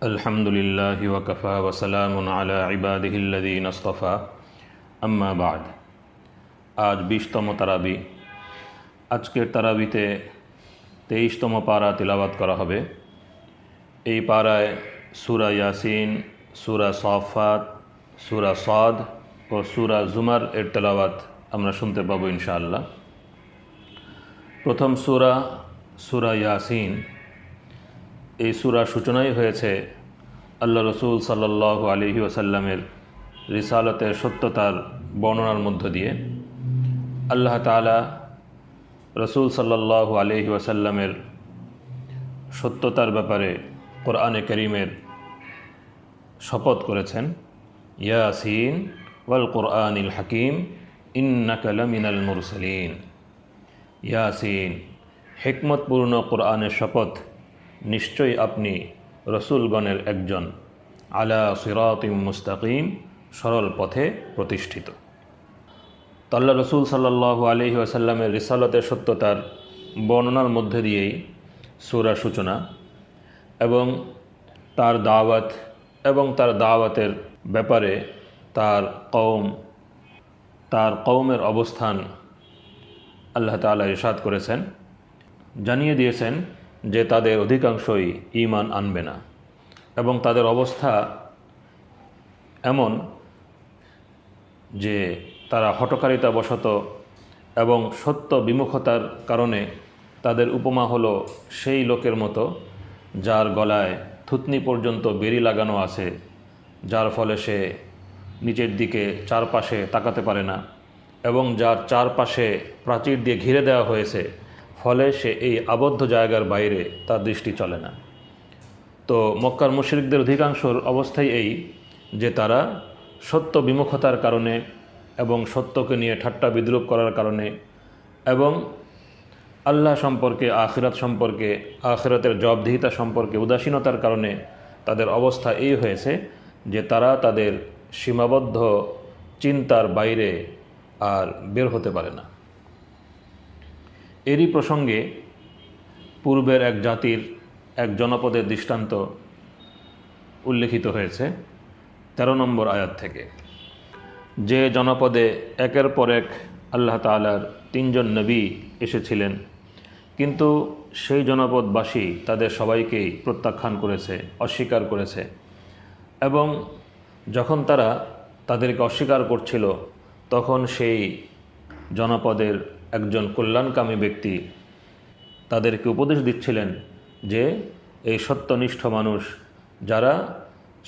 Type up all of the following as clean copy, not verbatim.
আলহামদুলিল্লাহি ওয়া কাফা ওয়া সালামুন আলা ইবাদিহিল্লাযীনা ইসতাফা আম্মা বা'দ। আজ 20তম তারাবি। আজকের তারাবিতে 23তম পারা তিলাওয়াত করা হবে। এই পারায় সূরা ইয়াসিন, সূরা সাফাত, সূরা সাদ ও সূরা জুমার এর তেলাওয়াত আমরা শুনতে পাবো ইনশাআল্লাহ। প্রথম সূরা ইয়াসিন। এই সূরার সূচনাই হয়েছে আল্লাহ রসুল সাল্লাল্লাহু আলাইহি ওয়াসাল্লামের রিসালতের সত্যতার বর্ণনার মধ্য দিয়ে। আল্লাহ তাআলা রসুল সাল্লাল্লাহু আলাইহি ওয়াসাল্লামের সত্যতার ব্যাপারে কোরআনে কারীমের শপথ করেছেন, ইয়াসিন ওয়াল কোরআনিল হাকিম ইন্নাকা লামিনাল মুরসালিন। ইয়াসিন, হিকমতপূর্ণ কোরআনের শপথ, নিশ্চয়ই আপনি রসুলগণের একজন, আলা সিরাতিম মুস্তাকিম, সরল পথে প্রতিষ্ঠিত। তো আল্লাহ রসুল সাল্লাল্লাহু আলাইহি ওয়াসাল্লামের রিসালতের সত্যতার বর্ণনার মধ্যে দিয়েই সূরার সূচনা এবং তার দাওয়াত এবং তার দাওয়াতের ব্যাপারে তার কওমের অবস্থান আল্লাহ তাআলা ইরশাদ করেছেন, জানিয়ে দিয়েছেন যে তাদের অধিকাংশই ঈমান আনবে না এবং তাদের অবস্থা এমন যে তারা হঠকারিতাবশত এবং সত্য বিমুখতার কারণে তাদের উপমা হলো সেই লোকের মতো যার গলায় থুতনি পর্যন্ত বেড়ি লাগানো আছে, যার ফলে সে নিচের দিকে চারপাশে তাকাতে পারে না এবং যার চারপাশে প্রাচীর দিয়ে ঘিরে দেওয়া হয়েছে, ফলে সে এই আবদ্ধ জায়গার বাইরে তার দৃষ্টি চলে না। তো মক্কার মুশরিকদের অধিকাংশর অবস্থাই এই যে তারা সত্য বিমুখতার কারণে এবং সত্যকে নিয়ে ঠাট্টা বিদ্রূপ করার কারণে এবং আল্লাহ সম্পর্কে, আখিরাত সম্পর্কে, আখিরাতের জবাবদিহিতা সম্পর্কে উদাসীনতার কারণে তাদের অবস্থা এই হয়েছে যে তারা তাদের সীমাবদ্ধ চিন্তার বাইরে আর বের হতে পারে না। এরই প্রসঙ্গে পূর্বের এক জাতির এক জনপদের দৃষ্টান্ত উল্লেখিত হয়েছে 13 নম্বর আয়াত থেকে। যে জনপদে একের পর এক আল্লাহ তাআলার 3 জন নবী এসেছিলেন, কিন্তু সেই জনপদবাসী তাদের সবাইকেই প্রত্যাখ্যান করেছে, অস্বীকার করেছে এবং যখন তারা তাদেরকে অস্বীকার করছিল তখন সেই জনপদের একজন কল্যাণকামী ব্যক্তি তাদেরকে উপদেশ দিচ্ছিলেন যে এই সত্যনিষ্ঠ মানুষ যারা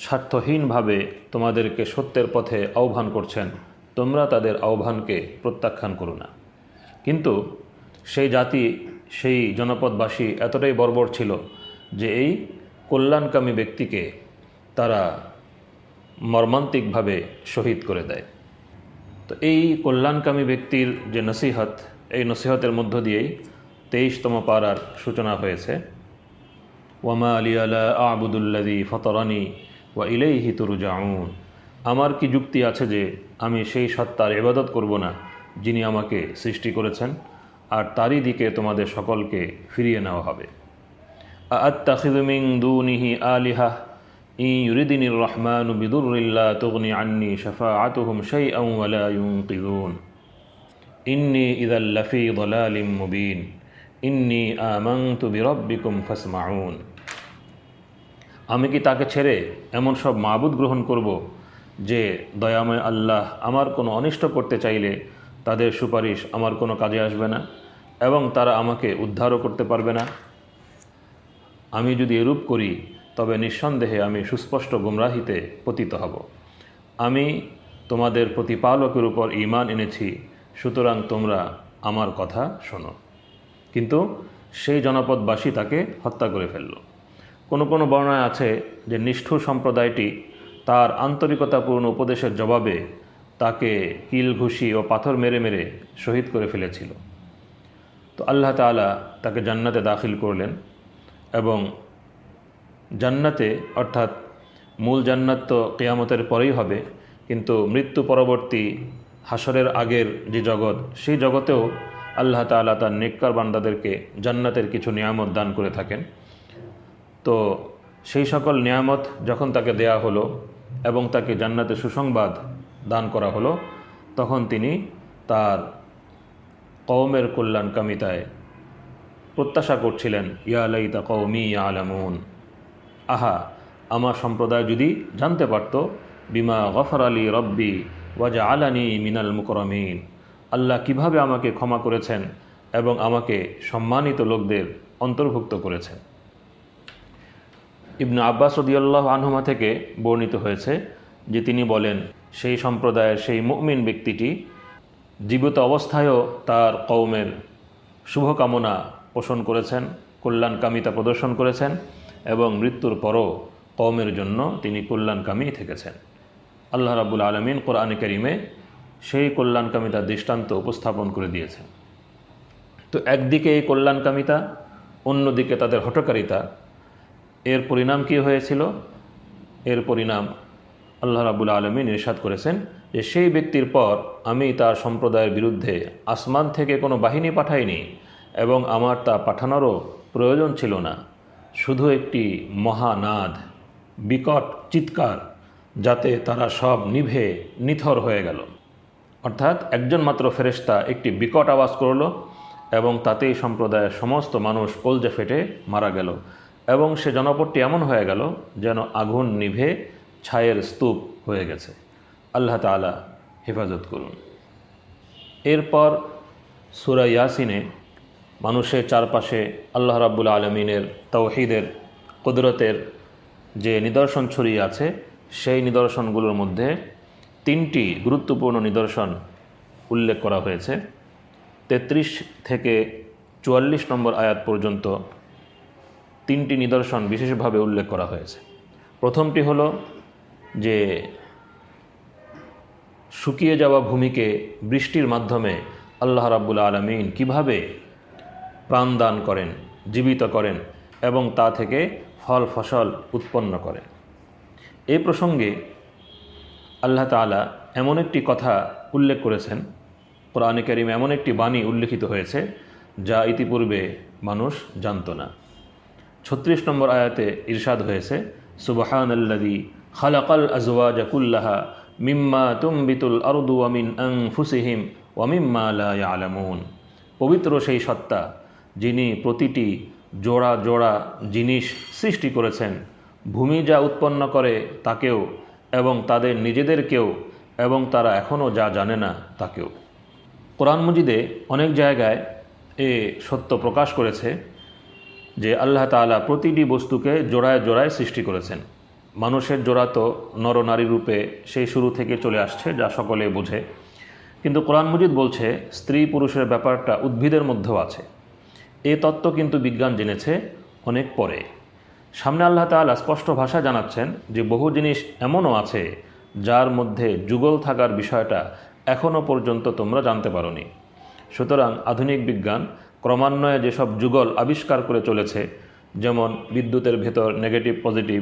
স্বার্থহীনভাবে তোমাদেরকে সত্যের পথে আহ্বান করছেন, তোমরা তাদের আহ্বানকে প্রত্যাখ্যান করো না। কিন্তু সেই জনপদবাসী এতটাই বর্বর ছিল যে এই কল্যাণকামী ব্যক্তিকে তারা মর্মান্তিকভাবে শহীদ করে দেয়। তো এই কল্যাণকামী ব্যক্তির যে নসিহত, এই নসিহতের মধ্য দিয়েই 23তম পারার সূচনা হয়েছে। ওয়ামা লিয়া লা আ'বুদুল্লাযী ফাতারানি ওয়া ইলাইহি তুরজাউন। আমার কি যুক্তি আছে যে আমি সেই সত্তার ইবাদত করব না যিনি আমাকে সৃষ্টি করেছেন, আর তারই দিকে তোমাদের সকলকে ফিরিয়ে নেওয়া হবে। আ'আত্তাখিযু মিন দুনিহি আলিহা ইন ইউরিদিনির রহমানু বিদুররিন লা তুগনি আন্নী শাফাআতুহুম শাইআন ওয়া লা ইউনকিযুন ইন্নী ইযাল লাফী যালালিম মুবিন ইন্নী আমানতু বিরাব্বিকুম ফাসমাউন। আমি কি তাকে ছেড়ে এমন সব মাবুদ গ্রহণ করব যে দয়াময় আল্লাহ আমার কোনো অনিষ্ট করতে চাইলে তাদের সুপারিশ আমার কোনো কাজে আসবে না এবং তারা আমাকে উদ্ধারও করতে পারবে না? আমি যদি এরূপ করি তবে নিঃসন্দেহে আমি সুস্পষ্ট গুমরাহিতে পতিত হব। আমি তোমাদের প্রতিপালকের উপর ঈমান এনেছি, সুতরাং তোমরা আমার কথা শোনো। কিন্তু সেই জনপদবাসী তাকে হত্যা করে ফেলল। কোনো কোনো বর্ণনায় আছে যে নিষ্ঠুর সম্প্রদায়টি তার আন্তরিকতাপূর্ণ উপদেশের জবাবে তাকে কিল ঘুষি ও পাথর মেরে মেরে শহীদ করে ফেলেছিল। তো আল্লাহ তাআলা তাকে জান্নাতে দাখিল করলেন এবং জান্নাতে, অর্থাৎ মূল জান্নাত তো কিয়ামতের পরেই হবে, কিন্তু মৃত্যু পরবর্তী হাসরের আগের যে জগৎ, সেই জগতেও আল্লাহ তাআলা তার নেককার বান্দাদেরকে জান্নাতের কিছু নিয়ামত দান করে থাকেন। তো সেই সকল নিয়ামত যখন তাকে দেয়া হলো এবং তাকে জান্নাতে সুসংবাদ দান করা হলো, তখন তিনি তার কওমের কল্যাণকামিতায় প্রত্যাশা করছিলেন, ইয়া লাইতা কওমি ইয়ালামুন, আহা আমার সম্প্রদায় যদি জানতে পারত, বিমা গফর আলী রব্বি ওয়াজআলানি মিনাল মুকরামিন, আল্লাহ কিভাবে আমাকে ক্ষমা করেছেন এবং আমাকে সম্মানিত লোকদের অন্তর্ভুক্ত করেছেন। ইবনে আব্বাস রাদিয়াল্লাহু আনহুমা থেকে বর্ণিত হয়েছে যে তিনি বলেন, সেই সম্প্রদায়ের সেই মুমিন ব্যক্তিটি জীবিত অবস্থায়ও তার কওমের শুভকামনা পোষণ করেছেন, কল্যাণকামিতা প্রদর্শন করেছেন এবং মৃত্যুর পরও কওমের জন্য তিনি কল্যাণকামী থেকেছেন। আল্লাহ রাব্বুল আলামিন কোরআনে কারীমে সেই কল্যাণকামিতার দৃষ্টান্ত উপস্থাপন করে দিয়েছেন। তো একদিকে এই কল্যাণকামিতা, অন্যদিকে তাদের হঠকারিতা, এর পরিণাম কি হয়েছিল? এর পরিণাম আল্লাহ রাব্বুল আলামিন ইরশাদ করেছেন যে সেই ব্যক্তির পর আমি তার সম্প্রদায়ের বিরুদ্ধে আসমান থেকে কোনো বাহিনী পাঠাইনি এবং আমার তা পাঠানোরও প্রয়োজন ছিল না, শুধু একটি মহানাদ, বিকট চিৎকার, যাতে তারা সব নিভে নিথর হয়ে গেল। অর্থাৎ একজন মাত্র ফেরেশতা একটি বিকট আওয়াজ করল এবং তাতেই সম্প্রদায়ের সমস্ত মানুষ কলজে ফেটে মারা গেল এবং সে জনপদটি এমন হয়ে গেল যেন আগুন নিভে ছায়ের স্তূপ হয়ে গেছে। আল্লাহ তাআলা হেফাজত করুন। এরপর সূরা ইয়াসিনে মানুষের চারপাশে আল্লাহ রাব্বুল আলামিনের তাওহীদের, কুদরতের যে নিদর্শন ছড়িয়ে আছে, সেই নিদর্শনগুলোর মধ্যে 3টি গুরুত্বপূর্ণ নিদর্শন উল্লেখ করা হয়েছে। 33 থেকে 44 নম্বর আয়াত পর্যন্ত 3টি নিদর্শন বিশেষভাবে উল্লেখ করা হয়েছে। প্রথমটি হলো যে শুকিয়ে যাওয়া ভূমিকে বৃষ্টির মাধ্যমে আল্লাহ রাব্বুল আলামিন কিভাবে প্রাণদান করেন, জীবিত করেন এবং তা থেকে ফল ফসল উৎপন্ন করেন। এই প্রসঙ্গে আল্লাহ তাআলা এমন একটি কথা উল্লেখ করেছেন, কোরআনে কারীমে এমন একটি বাণী উল্লেখিত হয়েছে যা ইতিপূর্বে মানুষ জানত না। 36 নম্বর আয়াতে ইরশাদ হয়েছে, সুবহানাল্লাযী খালাকাল আজওয়াজা কুল্লাহা মিম্মা তুমবিতুল আরদু ওয়া মিন আনফুসিহিম ওয়া মিম্মা লা ইয়ালামুন। পবিত্র সেই সত্তা যিনি প্রতিটি জোড়া জোড়া জিনিস সৃষ্টি করেছেন, ভূমি যা উৎপন্ন করে তাকেও এবং তাদের নিজেদেরকেও এবং তারা এখনও যা জানে না তাকেও। কোরআন মজিদে অনেক জায়গায় এ সত্য প্রকাশ করেছে যে আল্লাহ তাআলা প্রতিটি বস্তুকে জোড়ায় জোড়ায় সৃষ্টি করেছেন। মানুষের জোড়া তো নরনারী রূপে সেই শুরু থেকে চলে আসছে, যা সকলে বোঝে, কিন্তু কোরআন মজিদ বলছে স্ত্রী পুরুষের ব্যাপারটা উদ্ভিদের মধ্যেও আছে। এই তত্ত্ব কিন্তু বিজ্ঞান জেনেছে অনেক পরে। সামনে আল্লাহ তাআলা স্পষ্ট ভাষায় জানাচ্ছেন যে বহু জিনিস এমনও আছে যার মধ্যে যুগল থাকার বিষয়টা এখনও পর্যন্ত তোমরা জানতে পারোনি। সুতরাং আধুনিক বিজ্ঞান ক্রমান্বয়ে যেসব যুগল আবিষ্কার করে চলেছে, যেমন বিদ্যুতের ভেতর নেগেটিভ পজিটিভ,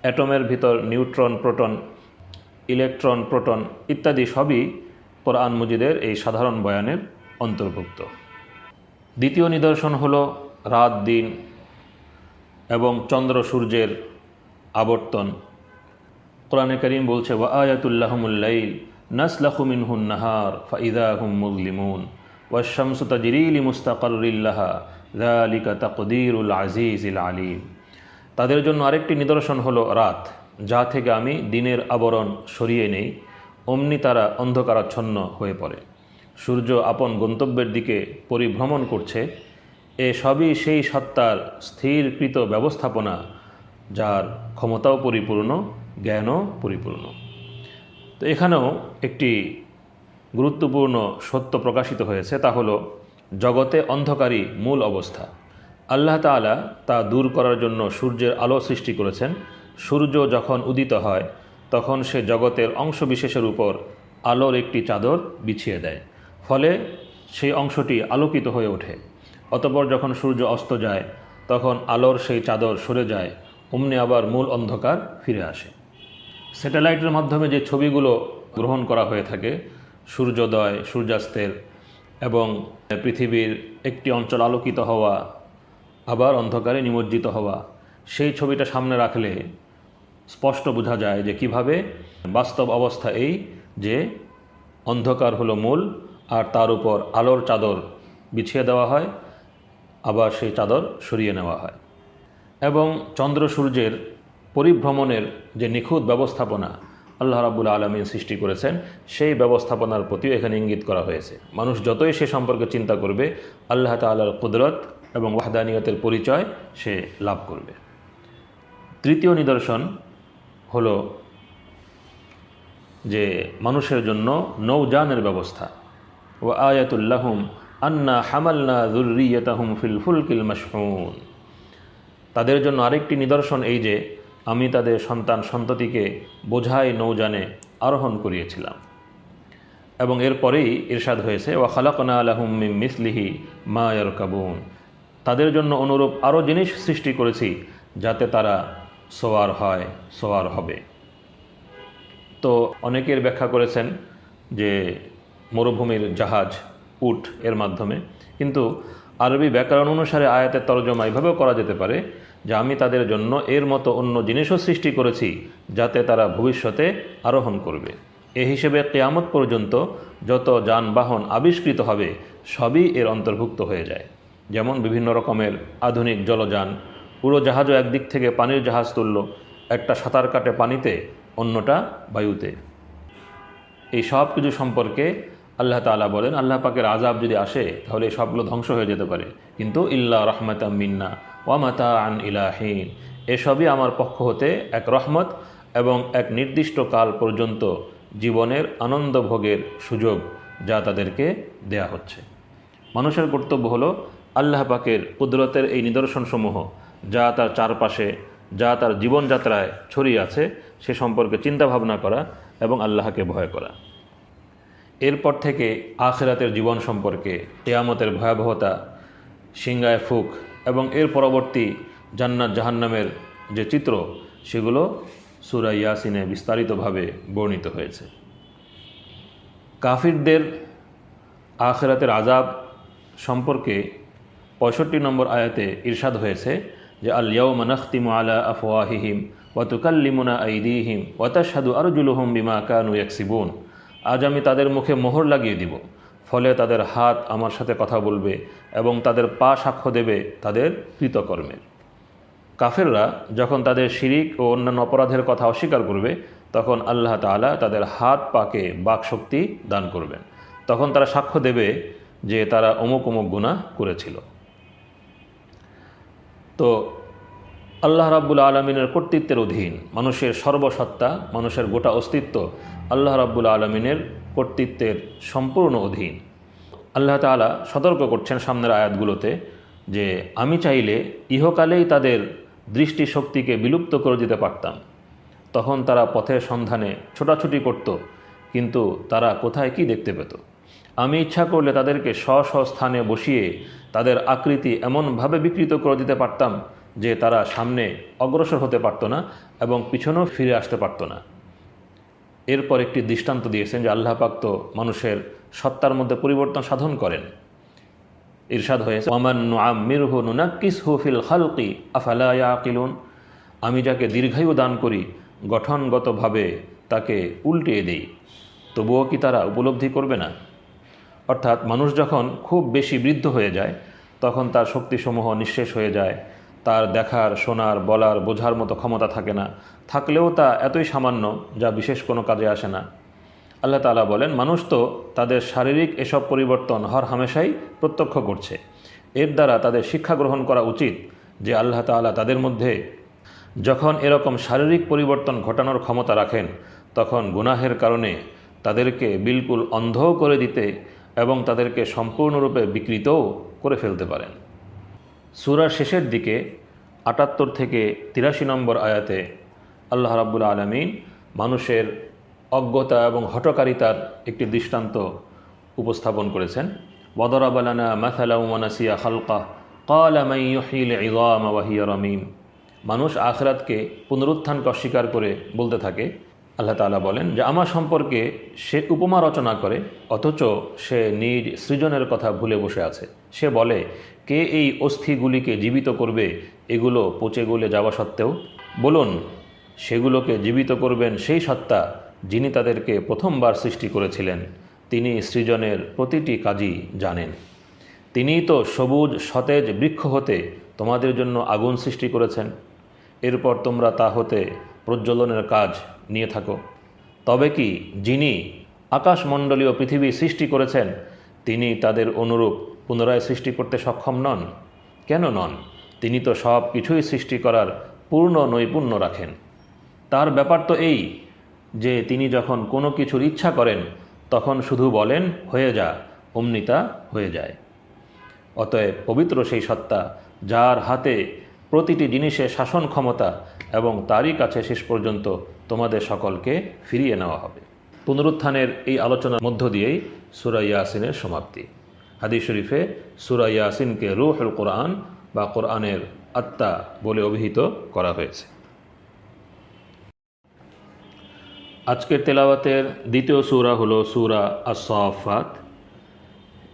অ্যাটমের ভিতর নিউট্রন প্রোটন, ইলেকট্রন প্রোটন ইত্যাদি, সবই কোরআন মজিদের এই সাধারণ বয়ানের অন্তর্ভুক্ত। দ্বিতীয় নিদর্শন হলো রাত দিন এবং চন্দ্র সূর্যের আবর্তন। কোরআনে কারীম বলছে, ওয়া আয়াতুল লাহুমুল লাইল নাসলাখু মিনহুন নাহার ফাইযা হুম মুযলিমুন ওয়াশ শামসু তাজরি লিমুস্তাকাররিল লাহা যালিকা তাকদীরুল আজিজিল আলীম। তাদের জন্য আরেকটি নিদর্শন হলো রাত, যা থেকে আমি দিনের আবরণ সরিয়ে নেই, অমনি তারা অন্ধকারাচ্ছন্ন হয়ে পড়ে। সূর্য আপন গন্তব্যের দিকে পরিভ্রমণ করছে। এ সবই সেই সত্তার স্থিরকৃত ব্যবস্থাপনা যার ক্ষমতাও পরিপূর্ণ, জ্ঞানও পরিপূর্ণ। তো এখানেও একটি গুরুত্বপূর্ণ সত্য প্রকাশিত হয়েছে, তা হলো জগতে অন্ধকারই মূল অবস্থা। আল্লাহ তাআলা তা দূর করার জন্য সূর্যের আলো সৃষ্টি করেছেন। সূর্য যখন উদিত হয় তখন সে জগতের অংশবিশেষের উপর আলোর একটি চাদর বিছিয়ে দেয়, ফলে সেই অংশটি আলোকিত হয়ে ওঠে। অতঃপর যখন সূর্য অস্ত যায় তখন আলোর সেই চাদর সরে যায়, অমনি আবার মূল অন্ধকার ফিরে আসে। স্যাটেলাইটের মাধ্যমে যে ছবিগুলো গ্রহণ করা হয়ে থাকে, সূর্যোদয়, সূর্যাস্তের এবং পৃথিবীর একটি অঞ্চল আলোকিত হওয়া, আবার অন্ধকারে নিমজ্জিত হওয়া, সেই ছবিটা সামনে রাখলে স্পষ্ট বোঝা যায় যে কিভাবে বাস্তব অবস্থা এই যে অন্ধকার হলো মূল, আর তার উপর আলোর চাদর বিছিয়ে দেওয়া হয়, আবার সেই চাদর সরিয়ে নেওয়া হয়। এবং চন্দ্র সূর্যের পরিভ্রমণের যে নিখুঁত ব্যবস্থাপনা আল্লাহ রাব্বুল আলামিন সৃষ্টি করেছেন, সেই ব্যবস্থাপনার প্রতিও এখানে ইঙ্গিত করা হয়েছে। মানুষ যতই সে সম্পর্কে চিন্তা করবে, আল্লাহ তাআলার কুদরত এবং ওয়াহদানিয়তের পরিচয় সে লাভ করবে। তৃতীয় নিদর্শন হলো যে মানুষের জন্য নৌযানের ব্যবস্থা। ওয়া আয়াতুল লাহুম আন্না হামালনা যুররিয়াতাহুম ফিল ফুলকিল মাশহুন। তাদের জন্য আরেকটি নিদর্শন এই যে আমি তাদের সন্তান সন্ততিকে বোঝাই নৌযানে আরোহণ করিয়েছিলাম। এবং এরপরেই ইরশাদ হয়েছে ওয়া খালাকনা লাহুম মিন মিসলিহি মা ইয়ারকাবুন। তাদের জন্য অনুরূপ আরও জিনিস সৃষ্টি করেছি যাতে তারা সওয়ার হবে। তো অনেকের ব্যাখ্যা করেছেন যে মরুভূমির জাহাজ, উট এর মাধ্যমে, কিন্তু আরবি ব্যাকরণ অনুসারে আয়াতের তরজমা এভাবেও করা যেতে পারে যে আমি তাদের জন্য এর মতো অন্য জিনিসও সৃষ্টি করেছি যাতে তারা ভবিষ্যতে আরোহণ করবে। এ হিসেবে কিয়ামত পর্যন্ত যত যানবাহন আবিষ্কৃত হবে সবই এর অন্তর্ভুক্ত হয়ে যায়। যেমন বিভিন্ন রকমের আধুনিক জলযান, উড়োজাহাজও একদিক থেকে পানির জাহাজ তুলল, একটা সাঁতার কাটে পানিতে, অন্যটা বায়ুতে। এই সব কিছু সম্পর্কে আল্লাহ তাআলা বলেন আল্লাহ পাকের আযাব যদি আসে তাহলে এই সবগুলো ধ্বংস হয়ে যেতে পারে, কিন্তু ইল্লা রাহমাতাম মিন্না ওয়া মাতাআন ইলা হিন, এসবই আমার পক্ষ হতে এক রহমত এবং এক নির্দিষ্ট কাল পর্যন্ত জীবনের আনন্দ ভোগের সুযোগ যা তাদেরকে দেয়া হচ্ছে। মানুষের কর্তব্য হলো আল্লাহ পাকের কুদরতের এই নিদর্শনসমূহ যা তার চারপাশে, যা তার জীবনযাত্রায় ছড়িয়ে আছে সে সম্পর্কে চিন্তা ভাবনা করা এবং আল্লাহকে ভয় করা। এরপর থেকে আখিরাতের জীবন সম্পর্কে, কিয়ামতের ভয়াবহতা, সিংহায় ফুক এবং এর পরবর্তী জান্নাত জাহান্নামের যে চিত্র সেগুলো সূরা ইয়াসিনে বিস্তারিতভাবে বর্ণিত হয়েছে। কাফিরদের আখিরাতের আযাব সম্পর্কে 65 নম্বর আয়াতে ইরশাদ হয়েছে যে আল ইয়াউমা নাখতিমু আলা আফওয়াহিহিম ওয়া তুকাল্লিমুনা আইদিহিম ওয়া তাশহাদু আরজুলুহুম বিমা কানু ইয়াকসিবুন। আজ আমি তাদের মুখে মোহর লাগিয়ে দিব, ফলে তাদের হাত আমার সাথে কথা বলবে এবং তাদের পা সাক্ষ্য দেবে তাদের কৃতকর্মের। কাফেররা যখন তাদের শিরিক ও অন্যান্য অপরাধের কথা অস্বীকার করবে তখন আল্লাহ তাআলা তাদের হাত পাকে বাকশক্তি দান করবেন। তখন তারা সাক্ষ্য দেবে যে তারা অমুক অমুক গুনাহ করেছিল। তো আল্লাহ রাব্বুল আলমিনের কর্তৃত্বের অধীন মানুষের সর্বসত্তা, মানুষের গোটা অস্তিত্ব আল্লাহ রাব্বুল আলমিনের কর্তৃত্বের সম্পূর্ণ অধীন। আল্লাহ তাআলা সতর্ক করছেন সামনের আয়াতগুলোতে যে আমি চাইলে ইহকালেই তাদের দৃষ্টিশক্তিকে বিলুপ্ত করে দিতে পারতাম। তখন তারা পথের সন্ধানে ছোটাছুটি করত, কিন্তু তারা কোথায় কি দেখতে পেত। আমি ইচ্ছা করলে তাদেরকে স্ব স্থানে বসিয়ে তাদের আকৃতি এমনভাবে বিকৃত করে দিতে পারতাম যে তারা সামনে অগ্রসর হতে পারত না এবং পিছনেও ফিরে আসতে পারত না। এরপর একটি দৃষ্টান্ত দিয়েছেন যে আল্লাহ পাক তো মানুষের সত্তার মধ্যে পরিবর্তন সাধন করেন। ইরশাদ হয়েছে ওয়ামান নুআম্মিরহু নুনাক্কিসহু ফিল খালকি আফালা ইয়াকিলুন। আমি যাকে দীর্ঘায়ু দান করি গঠনগতভাবে তাকে উল্টিয়ে দেই, তবুও কি তারা উপলব্ধি করবে না? অর্থাৎ মানুষ যখন খুব বেশি বৃদ্ধ হয়ে যায় তখন তার শক্তিসমূহ নিঃশেষ হয়ে যায়, তার দেখার, শোনার, বলার, বোঝার মতো ক্ষমতা থাকে না, থাকলেও তা এতই সামান্য যা বিশেষ কোনো কাজে আসে না। আল্লাহ তাআলা বলেন মানুষ তো তাদের শারীরিক এসব পরিবর্তন হর হামেশাই প্রত্যক্ষ করছে। এর দ্বারা তাদের শিক্ষা গ্রহণ করা উচিত যে আল্লাহ তাআলা তাদের মধ্যে যখন এরকম শারীরিক পরিবর্তন ঘটানোর ক্ষমতা রাখেন তখন গুনাহের কারণে তাদেরকে বিলকুল অন্ধ করে দিতে এবং তাদেরকে সম্পূর্ণরূপে বিকৃতও করে ফেলতে পারেন। সূরার শেষের দিকে 78 থেকে 83 নম্বর আয়াতে আল্লাহ রাব্বুল আলামিন মানুষের অজ্ঞতা এবং হঠকারিতার একটি দৃষ্টান্ত উপস্থাপন করেছেন। ওয়াদরাবা লানা মাসালান ওয়া নাসিয়া খালকাহ ক্বালা মান ইউহয়িল ইযামা ওয়া হিয়া রামীম। মানুষ আখিরাতকে পুনরুত্থানকে অস্বীকার করে বলতে থাকে আল্লাহ তাআলা বলেন যে আমার সম্পর্কে সে উপমা রচনা করে অথচ সে নিজ সৃজনের কথা ভুলে বসে আছে। সে বলে, কে এই অস্থিগুলিকে জীবিত করবে এগুলো পচে গলে যাওয়া সত্ত্বেও? বলুন, সেগুলোকে জীবিত করবেন সেই সত্তা যিনি তাদেরকে প্রথমবার সৃষ্টি করেছিলেন। তিনি সৃজনের প্রতিটি কাজই জানেন। তিনিই তো সবুজ সতেজ বৃক্ষ হতে তোমাদের জন্য আগুন সৃষ্টি করেছেন, এরপর তোমরা তা হতে প্রজ্বলনের কাজ নিয়ে থাকো। তবে কি যিনি আকাশমণ্ডলীয় পৃথিবী সৃষ্টি করেছেন তিনি তাদের অনুরূপ পুনরায় সৃষ্টি করতে সক্ষম নন? কেন নন? তিনি তো সব কিছুই সৃষ্টি করার পূর্ণ নৈপুণ্য রাখেন। তার ব্যাপার তো এই যে তিনি যখন কোনো কিছুর ইচ্ছা করেন তখন শুধু বলেন হয়ে যা, অমনি তা হয়ে যায়। অতএব পবিত্র সেই সত্তা যার হাতে প্রতিটি জিনিসের শাসন ক্ষমতা এবং তারই কাছে শেষ পর্যন্ত তোমাদের সকলকে ফিরিয়ে নেওয়া হবে। পুনরুত্থানের এই আলোচনার মধ্য দিয়েই সূরা ইয়াসিনের সমাপ্তি। হাদিস শরীফে সূরা ইয়াসিনকে রূহুল কোরআন বা কোরআনের আত্মা বলে অভিহিত করা হয়েছে। আজকের তেলাওয়াতের দ্বিতীয় সূরা হলো সূরা আস-সাফফাত।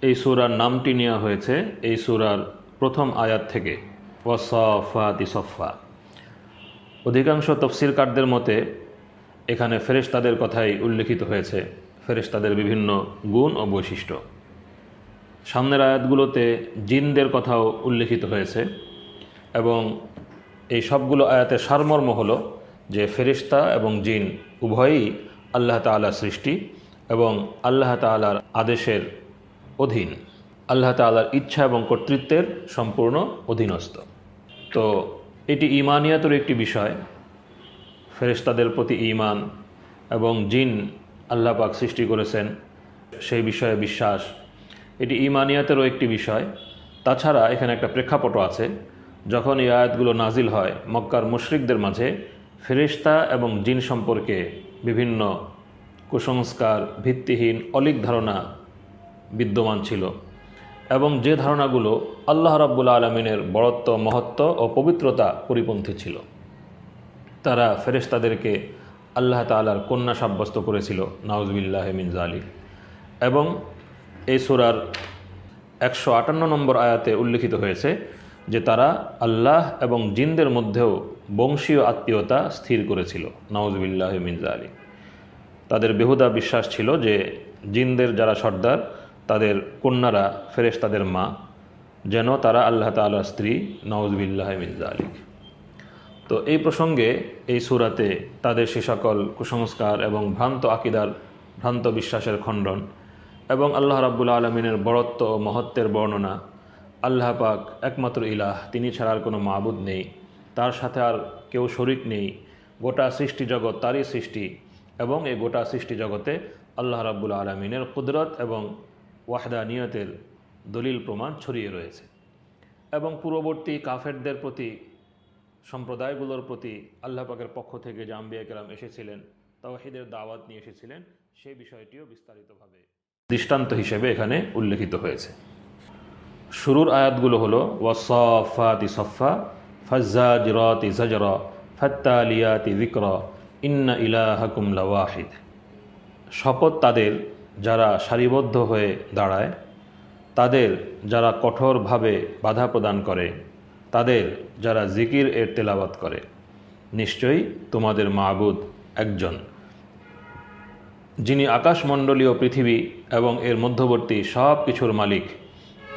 এই সূরার নামটি নেওয়া হয়েছে এই সূরার প্রথম আয়াত থেকে, ওয়াস-সাফফাতি সফফা। অধিকাংশ তাফসীরকারদের মতে এখানে ফেরেশতাদের কথাই উল্লেখিত হয়েছে, ফেরেশতাদের বিভিন্ন গুণ ও বৈশিষ্ট্য। সামনের আয়াতগুলোতে জিনদের কথাও উল্লেখিত হয়েছে এবং এই সবগুলো আয়াতের সারমর্ম হলো যে ফেরেশতা এবং জিন উভয়ই আল্লাহ তাআলার সৃষ্টি এবং আল্লাহ তাআলার আদেশের অধীন, আল্লাহ তাআলার ইচ্ছা এবং কর্তৃত্বের সম্পূর্ণ অধীনস্থ। তো এটি ঈমানিয়াতের একটি বিষয়, ফেরেশতাদের প্রতি ঈমান এবং জিন আল্লাহ পাক সৃষ্টি করেছেন সেই বিষয়ে বিশ্বাস, এটি ঈমানিয়াতেরও একটি বিষয়। তাছাড়া এখানে একটা প্রেক্ষাপটও আছে। যখন এই আয়াতগুলো নাজিল হয় মক্কার মুশরিকদের মাঝে ফেরেশতা এবং জিন সম্পর্কে বিভিন্ন কুসংস্কার, ভিত্তিহীন অলীক ধারণা বিদ্যমান ছিল এবং যে ধারণাগুলো আল্লাহ রাব্বুল আলামিনের বড়ত্ব, মহত্ব ও পবিত্রতা পরিপন্থী ছিল। তারা ফেরেশতাদেরকে আল্লাহ তাআলার কন্যা সাব্যস্ত করেছিল, নাউযুবিল্লাহি মিন যালিক। এবং এই সূরার 158 নম্বর আয়াতে উল্লেখিত হয়েছে যে তারা আল্লাহ এবং জিনদের মধ্যেও বংশীয় আত্মীয়তা স্থির করেছিল, নাউযুবিল্লাহি মিন যালিক। তাদের বেহুদা বিশ্বাস ছিল যে জিনদের যারা সর্দার তাদের কন্যারা ফেরেশতাদের মা, যেন তারা আল্লাহ তাআলার স্ত্রী, নাউযুবিল্লাহি মিন যালিক। তো এই প্রসঙ্গে এই সূরাতে তাদের সে সকল কুসংস্কার এবং ভ্রান্ত আকিদার, ভ্রান্ত বিশ্বাসের খণ্ডন এবং আল্লাহ রাব্বুল আলামিনের বড়ত্ব ও মহত্বের বর্ণনা। আল্লাহ পাক একমাত্র ইলাহ, তিনি ছাড়া আর কোনো মাবুদ নেই, তার সাথে আর কেউ শরিক নেই, গোটা সৃষ্টি জগৎ তারই সৃষ্টি এবং এই গোটা সৃষ্টি জগতে আল্লাহ রাব্বুল আলামিনের কুদরত এবং ওয়াহদানিয়তের দলিল প্রমাণ ছড়িয়ে রয়েছে। এবং পূর্ববর্তী কাফেরদের প্রতি, সম্প্রদায়গুলোর প্রতি আল্লাহ পাকের পক্ষ থেকে যে আম্বিয়া কেরাম এসেছিলেন, তাওহীদের দাওয়াত নিয়ে এসেছিলেন, সেই বিষয়টিও বিস্তারিতভাবে দৃষ্টান্ত হিসেবে এখানে উল্লেখিত হয়েছে। শুরুর আয়াতগুলো হলো ওয়াস-সাফফাতি সফফা, ফাজ্জাজিরাতি জাজরা, ফাত্তালিয়াতি যিকরা, ইন্না ইলাহাকুম লাওয়াহিদ। শপথ তাদের যারা সারিবদ্ধ হয়ে দাঁড়ায়, তাদের যারা কঠোরভাবে বাধা প্রদান করে, তাদের যারা জিকির এর তেলাওয়াত করে, নিশ্চয়ই তোমাদের মাবুদ একজন, যিনি আকাশমণ্ডলীয় পৃথিবী এবং এর মধ্যবর্তী সব কিছুর মালিক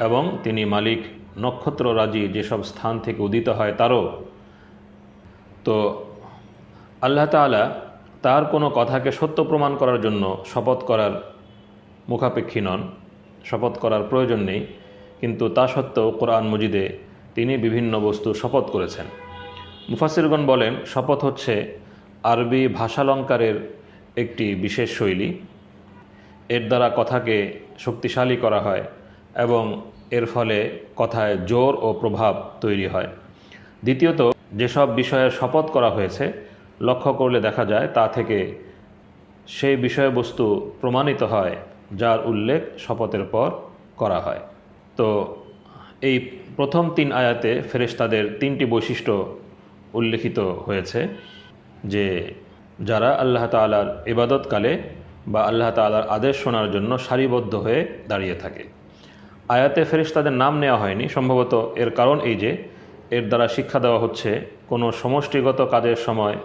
এবং তিনি মালিক নক্ষত্ররাজি যেসব স্থান থেকে উদিত হয় তারও। তো আল্লাহ তাআলা তার কোনো কথাকে সত্য প্রমাণ করার জন্য শপথ করার মুখাপেক্ষী নন, শপথ করার প্রয়োজন নেই, কিন্তু তা সত্ত্বেও কোরআন মজিদে তিনি বিভিন্ন বস্তু শপথ করেছেন। মুফাসসিরগণ বলেন শপথ হচ্ছে আরবি ভাষালঙ্কারের একটি বিশেষ শৈলী। এর দ্বারা কথাকে শক্তিশালী করা হয় এবং এর ফলে কথায় জোর ও প্রভাব তৈরি হয়। দ্বিতীয়ত, যেসব বিষয়ে শপথ করা হয়েছে লক্ষ্য করলে দেখা যায় তা থেকে সেই বিষয়বস্তু প্রমাণিত হয় যার উল্লেখ শপথের পর করা হয়। তো এই প্রথম 3 আয়াতে ফেরেশতাদের 3টি বৈশিষ্ট্য উল্লেখিত হয়েছে, যে যারা আল্লাহ তাআলার ইবাদতকালে বা আল্লাহ তাআলার আদেশ শোনার জন্য সারিবদ্ধ হয়ে দাঁড়িয়ে থাকে। আয়াতে ফেরেশতাদের নাম নেওয়া হয়নি, সম্ভবত এর কারণ এই যে এর দ্বারা শিক্ষা দেওয়া হচ্ছে কোনো সমষ্টিগত কাজের সময়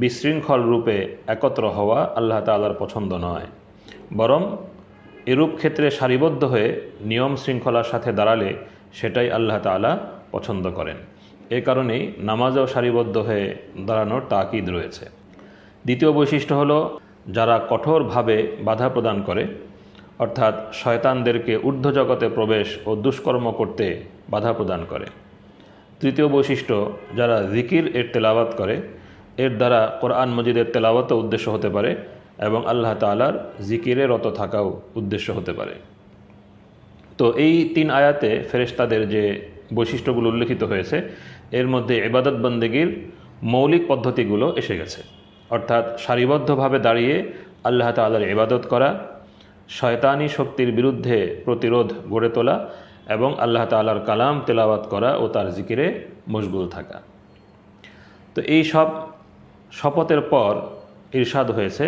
বিশৃঙ্খল রূপে একত্র হওয়া আল্লাহ তাআলার পছন্দ নয়, বরং এরূপ ক্ষেত্রে সারিবদ্ধ হয়ে নিয়ম শৃঙ্খলার সাথে দাঁড়ালে সেটাই আল্লাহ তাআলা পছন্দ করেন। এ কারণেই নামাজেও সারিবদ্ধ হয়ে দাঁড়ানোর তাকিদ রয়েছে। দ্বিতীয় বৈশিষ্ট্য হলো যারা কঠোরভাবে বাধা প্রদান করে, অর্থাৎ শয়তানদেরকে ঊর্ধ্ব জগতে প্রবেশ ও দুষ্কর্ম করতে বাধা প্রদান করে। তৃতীয় বৈশিষ্ট্য যারা জিকির এর তেলাওয়াত করে, এর দ্বারা কোরআন মজিদের তেলাওয়াতও উদ্দেশ্য হতে পারে এবং আল্লাহ তাআলার জিকিরে রত থাকাও উদ্দেশ্য হতে পারে। তো এই 3 আয়াতে ফেরেশতাদের যে বৈশিষ্ট্যগুলো উল্লেখিত হয়েছে এর মধ্যে ইবাদত বন্দেগীর মৌলিক পদ্ধতিগুলো এসে গেছে, অর্থাৎ সারিবদ্ধভাবে দাঁড়িয়ে আল্লাহ তাআলার ইবাদত করা, শয়তানি শক্তির বিরুদ্ধে প্রতিরোধ গড়ে তোলা এবং আল্লাহ তাআলার কালাম তেলাওয়াত করা ও তার জিকিরে মশগুল থাকা। তো এই সব শপথের পর ইরশাদ হয়েছে,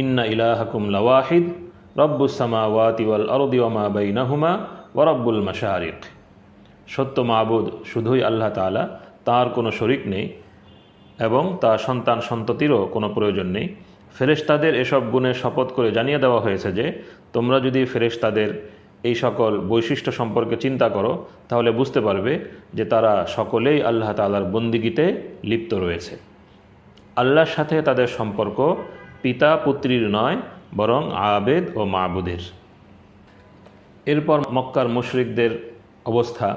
ইন্না ইলাহাকুম লাওয়াহিদ রব্বুস সামাওয়াতি ওয়াল আরদি ওয়া মা বাইনাহুমা ওয়া রব্বুল মাশারিক। সত্য মাবুদ শুধুই আল্লাহ তাআলা, তার কোনো শরিক নেই এবং তার সন্তান সন্ততিরও কোনো প্রয়োজন নেই। ফেরেশতাদের এসব গুণের শপথ করে জানিয়ে দেওয়া হয়েছে যে তোমরা যদি ফেরেশতাদের এই সকল বৈশিষ্ট্য সম্পর্কে চিন্তা করো তাহলে বুঝতে পারবে যে তারা সকলেই আল্লাহ তাআলার বন্দিগিতে লিপ্ত রয়েছে। আল্লাহর সাথে তাদের সম্পর্ক পিতা পুত্রীর নয়, বরং আবেদ ও মাবুদের। এরপর মক্কার মুশরিকদের অবস্থা,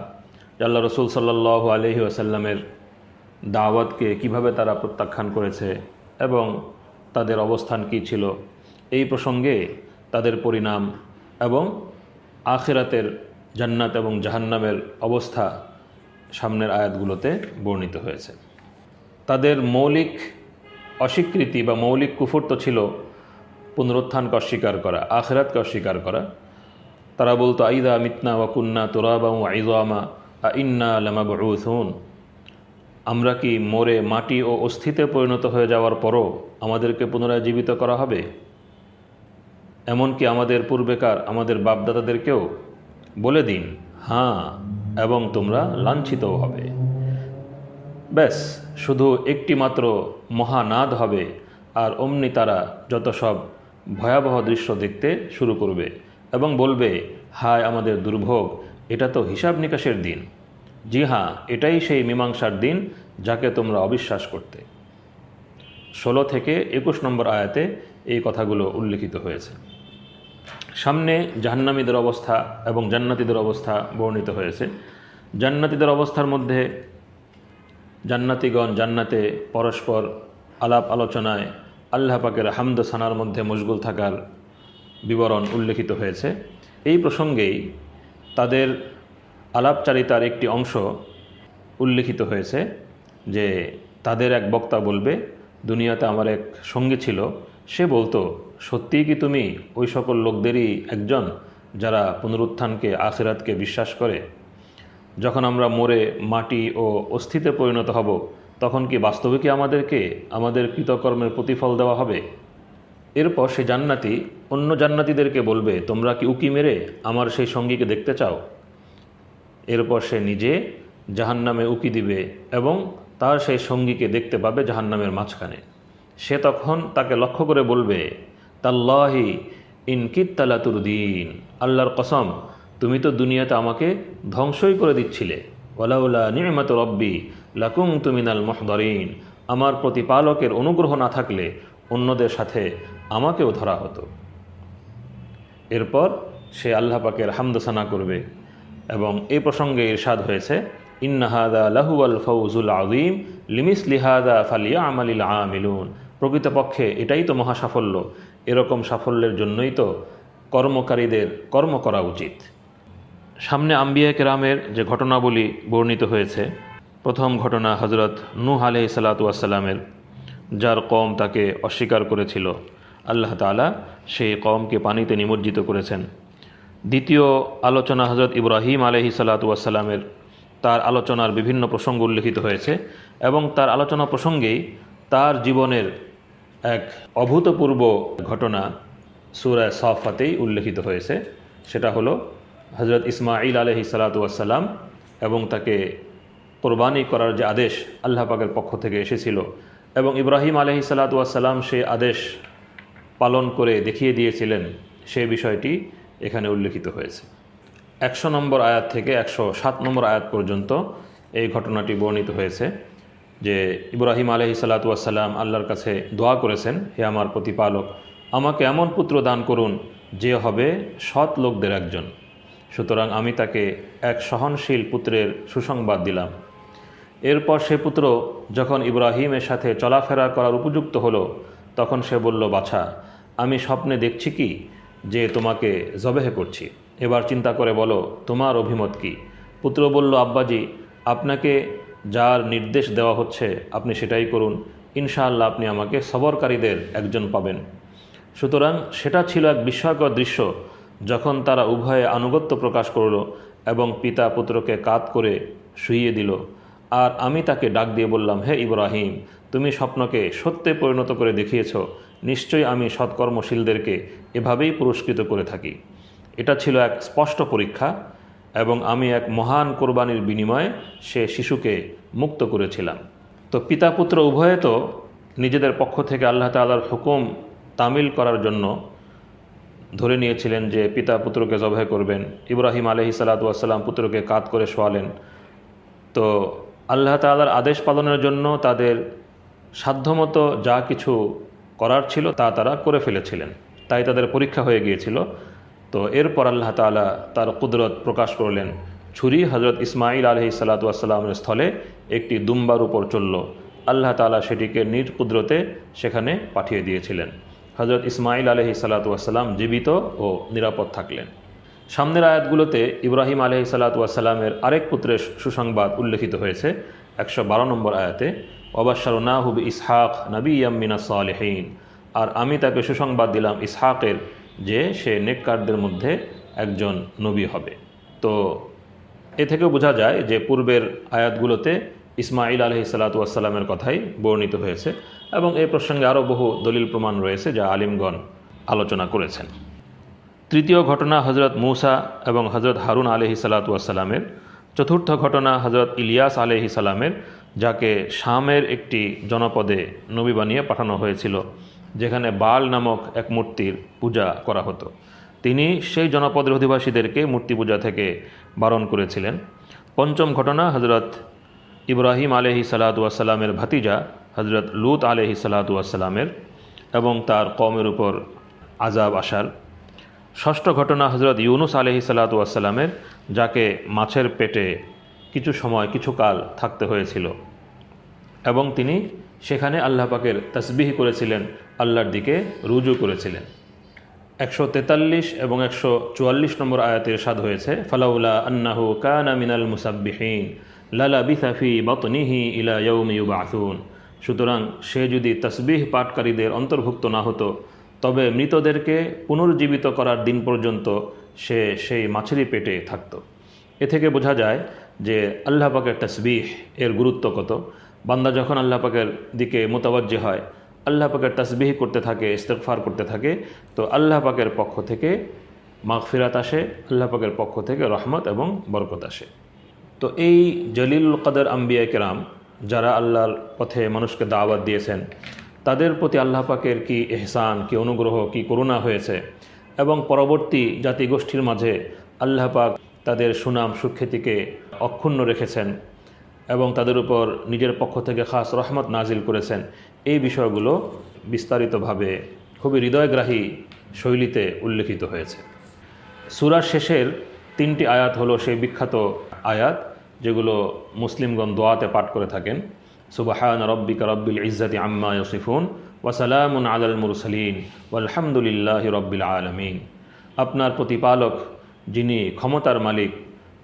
আল্লাহ রসুল সাল্লাল্লাহু আলাইহি ওয়াসাল্লামের দাওয়াতকে কিভাবে তারা প্রত্যাখ্যান করেছে এবং তাদের অবস্থান কী ছিল, এই প্রসঙ্গে তাদের পরিণাম এবং আখিরাতের জান্নাত এবং জাহান্নামের অবস্থা সামনের আয়াতগুলোতে বর্ণিত হয়েছে। তাদের মৌলিক অস্বীকৃতি বা মৌলিক কুফর তো ছিল পুনরুত্থানকে অস্বীকার করা, আখিরাতকে অস্বীকার করা। তারা বলতো আইদা মিতনা ওয়া কুন্না তুরাবা ওয়া ইযামা আইন্না লামাবউসুন, আমরা কি মরে মাটি ও অস্থিতে পরিণত হয়ে যাওয়ার পরও আমাদেরকে পুনরায় জীবিত করা হবে? এমনকি আমাদের পূর্বেকার আমাদের বাপদাদাদেরকেও? বলে দিন হ্যাঁ, এবং তোমরা লাঞ্ছিতও হবে। ব্যাস শুধু একটি মাত্র মহানাদ হবে আর অমনি তারা যত সব ভয়াবহ দৃশ্য দেখতে শুরু করবে এবং বলবে, হায় আমাদের দুর্ভোগ, এটা তো হিসাব নিকাশের দিন। জি হ্যাঁ, এটাই সেই মীমাংসার দিন যাকে তোমরা অবিশ্বাস করতে। 16 থেকে 21 নম্বর আয়াতে এই কথাগুলো উল্লিখিত হয়েছে। সামনে জাহান্নামীদের অবস্থা এবং জান্নাতীদের অবস্থা বর্ণিত হয়েছে। জান্নাতীদের অবস্থার মধ্যে জান্নাতীগণ জান্নাতে পরস্পর আলাপ আলোচনায় আল্লাহ পাকের হামদ সানার মধ্যে মশগুল থাকার বিবরণ উল্লেখিত হয়েছে। এই প্রসঙ্গেই তাদের আলাপচারিতার একটি অংশ উল্লেখিত হয়েছে যে তাদের এক বক্তা বলবে, দুনিয়াতে আমার এক সঙ্গী ছিল, সে বলতো, সত্যিই কি তুমি ওই সকল লোকদেরই একজন যারা পুনরুত্থানকে আখিরাতকে বিশ্বাস করে? যখন আমরা মরে মাটি ও অস্থিতে পরিণত হব তখন কি বাস্তবিকই আমাদেরকে আমাদের কৃতকর্মের প্রতিফল দেওয়া হবে? এরপর সে জান্নাতি অন্য জান্নাতীদেরকে বলবে, তোমরা কি উকি মেরে আমার সেই সঙ্গীকে দেখতে চাও? এরপর সে নিজে জাহান্নামে উকি দিবে এবং তার সেই সঙ্গীকে দেখতে পাবে জাহান্নামের মাঝখানে। সে তখন তাকে লক্ষ্য করে বলবে, তাল্লাহি ইন কিত্তা লাতুরদিন, আল্লাহর কসম তুমি তো দুনিয়াতে আমাকে ধ্বংসই করে দিচ্ছিলে। ওয়ালাউলা নি'মাতু রব্বি লাকুনতু মিনাল মুহদারিন, আমার প্রতিপালকের অনুগ্রহ না থাকলে অন্যদের সাথে আমাকেও ধরা হতো। এরপর সে আল্লাহ পাকের হামদসানা করবে এবং এই প্রসঙ্গে ইরশাদ হয়েছে, ইন্না হাযা লাহুয়াল ফাউজুল আযীম লিমিসলি হাযা ফালিয়ামালিল আমিলুন, প্রকৃতপক্ষে এটাই তো মহা সাফল্য, এরকম সাফল্যের জন্যই তো কর্মকারীদের কর্ম করা উচিত। সামনে আম্বিয়া কেরামের যে ঘটনাবলী বর্ণিত হয়েছে, প্রথম ঘটনা হযরত নূহ আলাইহিস সালাতু ওয়াস সালামের, যার কওম তাকে অস্বীকার করেছিল, আল্লাহ তাআলা সেই কওমকে পানিতে নিমজ্জিত করেছেন। দ্বিতীয় আলোচনা হযরত ইব্রাহিম আলাইহিস সালাতু ওয়াস সালামের, তার আলোচনার বিভিন্ন প্রসঙ্গ উল্লেখিত হয়েছে এবং তার আলোচনা প্রসঙ্গেই তার জীবনের এক অভূতপূর্ব ঘটনা সূরা সাফাতেই উল্লেখিত হয়েছে। সেটা হলো হযরত ইসমাঈল আলাইহিস সালাতু ওয়াস সালাম এবং তাকে কোরবানি করার যে আদেশ আল্লাহ পাকের পক্ষ থেকে এসেছিল এবং ইব্রাহিম আলাইহিস সালাতু ওয়াস সালাম সেই আদেশ পালন করে দেখিয়ে দিয়েছিলেন, সেই বিষয়টি এখানে উল্লেখিত হয়েছে। 100 নম্বর আয়াত থেকে 107 নম্বর আয়াত পর্যন্ত এই ঘটনাটি বর্ণিত হয়েছে যে ইব্রাহিম আলাইহিস সালাতু ওয়াস সালাম আল্লাহর কাছে দোয়া করেছেন, হে আমার প্রতিপালক, আমাকে এমন পুত্র দান করুন যে হবে সৎ লোকদের একজন। সুতরাং আমি তাকে এক সহনশীল পুত্রের সুসংবাদ দিলাম। এরপর সে পুত্র যখন ইব্রাহিমের সাথে চলাফেরা করার উপযুক্ত হলো, তখন সে বলল, বাছা, আমি স্বপ্নে দেখছি কি যে তোমাকে জবেহ করছি, এবার চিন্তা করে বলো তোমার অভিমত কি? পুত্র বলল, আব্বাজি, আপনাকে যার নির্দেশ দেওয়া হচ্ছে আপনি সেটাই করুন, ইনশাআল্লাহ আপনি আমাকে সবরকারীদের একজন পাবেন। সুতরাং সেটা ছিল এক বিস্ময়কর দৃশ্য যখন তারা উভয়ে আনুগত্য প্রকাশ করল এবং পিতা পুত্রকে কাত করে শুইয়ে দিল। আর আমি তাকে ডাক দিয়ে বললাম, হে ইব্রাহিম, তুমি স্বপ্নকে সত্যে পরিণত করে দেখিয়েছ, নিশ্চয়ই আমি সৎকর্মশীলদেরকে এভাবেই পুরস্কৃত করে থাকি। এটা ছিল এক স্পষ্ট পরীক্ষা এবং আমি এক মহান কোরবানির বিনিময়ে সে শিশুকে মুক্ত করেছিলাম। তো পিতা পুত্র উভয়ে তো নিজেদের পক্ষ থেকে আল্লাহ তাআলার হুকুম তামিল করার জন্য ধরে নিয়েছিলেন যে পিতা পুত্রকে জবাহ করবেন। ইব্রাহিম আলাইহিস সালাতু ওয়াস সালাম পুত্রকে কাত করে শোয়ালেন। তো আল্লাহ তাআলার আদেশ পালনের জন্য তাদের সাধ্যমতো যা কিছু করার ছিল তা তারা করে ফেলেছিলেন, তাই তাদের পরীক্ষা হয়ে গিয়েছিল। তো এরপর আল্লাহ তাআলা তার কুদরত প্রকাশ করলেন। ছুরি হযরত ইসমাঈল আলাইহিস সালাতু ওয়াস সালামের স্থলে একটি দুম্বার উপর চলল। আল্লাহ তাআলা সেটিকে নিজ কুদরতে সেখানে পাঠিয়ে দিয়েছিলেন। হযরত ইসমাঈল আলাইহিস সালাতু ওয়াস সালাম জীবিত ও নিরাপদ থাকলেন। সামনের আয়াতগুলোতে ইব্রাহিম আলাইহিস সালাতু ওয়াস সালামের আরেক পুত্রের সুসংবাদ উল্লেখিত হয়েছে। 112 নম্বর আয়াতে, ওয়াবাশশারনাহু বিইসহাক নাবিয়্যাম মিনাস সালিহিন, আর আমি তাকে সুসংবাদ দিলাম ইসহাকের যে সে নেককারদের মধ্যে একজন নবী হবে। তো এ থেকেও বোঝা যায় যে পূর্বের আয়াতগুলোতে ইসমাঈল আলাইহিস সালাতু ওয়াস সালামের কথাই বর্ণিত হয়েছে এবং এই প্রসঙ্গে আরও বহু দলিল প্রমাণ রয়েছে যা আলিমগণ আলোচনা করেছেন। তৃতীয় ঘটনা হজরত মূসা এবং হজরত হারুন আলাইহিস সালাতু ওয়াস সালামের। চতুর্থ ঘটনা হজরত ইলিয়াস আলাইহিস সালামের, যাকে শামের একটি জনপদে নবী বানিয়ে পাঠানো হয়েছিল যেখানে বাল নামক এক মূর্তির পূজা করা হতো। তিনি সেই জনপদের অধিবাসীদেরকে মূর্তি পূজা থেকে বারণ করেছিলেন। পঞ্চম ঘটনা হজরত ইব্রাহিম আলাইহিস সালাতু ওয়াস সালামের ভাতিজা হজরত লূত আলাইহিস সালাতু ওয়াস সালামের এবং তার কওমের উপর আযাব আসার। ষষ্ঠ ঘটনা হজরত ইউনুস আলাইহিস সালাতু ওয়াস সালামের, যাকে মাছের পেটে কিছু সময় কিছুকাল থাকতে হয়েছিল এবং তিনি সেখানে আল্লাহ পাকের তাসবিহ করেছিলেন, আল্লাহর দিকে রুজু করেছিলেন। 143 এবং 144 নম্বর আয়াতে ইরশাদ হয়েছে, ফালাউলা আন্নাহু কানা মিনাল মুসাব্বিহিন লালাবিথা ফি বাতনিহি ইলা ইয়াউমি ইউবআসুন। সুতরাং সে যদি তাসবিহ পাঠকারীদের অন্তর্ভুক্ত না হতো তবে মৃতদেরকে পুনর্জীবিত করার দিন পর্যন্ত সে সেই মাছেরই পেটে থাকত। এ থেকে বোঝা যায় যে আল্লাহ পাকের তাসবিহ এর গুরুত্ব কত। বান্দা যখন আল্লাহ পাকের দিকে মোতাওয়াজ্জি হয়, আল্লাহ পাকের তাসবিহ করতে থাকে, ইস্তেগফার করতে থাকে, তো আল্লাহ পাকের পক্ষ থেকে মাগফিরাত আসে, আল্লাহ পাকের পক্ষ থেকে রহমত এবং বরকত আসে। তো এই জলিলুল কদর আম্বিয়া কেরাম যারা আল্লাহর পথে মানুষকে দাওয়াত দিয়েছেন, তাদের প্রতি আল্লাহ পাকের কি ইহসান, কি অনুগ্রহ, কি করুণা হয়েছে এবং পরবর্তী জাতিগোষ্ঠীর মাঝে আল্লাহ পাক তাদের সুনাম সুখ্যাতিকে অক্ষুণ্ণ রেখেছেন এবং তাদের উপর নিজের পক্ষ থেকে খাস রহমত নাজিল করেছেন। এই বিষয়গুলো বিস্তারিতভাবে খুবই হৃদয়গ্রাহী শৈলীতে উল্লেখিত হয়েছে। সূরার শেষের 3টি আয়াত হলো সেই বিখ্যাত আয়াত যেগুলো মুসলিমগণ দোয়াতে পাঠ করে থাকেন। সুবহান রব্বিকা রব্বিল ইজ্জাতি আম্মা ইয়াসিফুন ওয়া সালামুন আলাল মুরসালিন ওয়ালহামদুলিল্লাহি রব্বিল আলামিন। আপনার প্রতিপালক যিনি ক্ষমতার মালিক,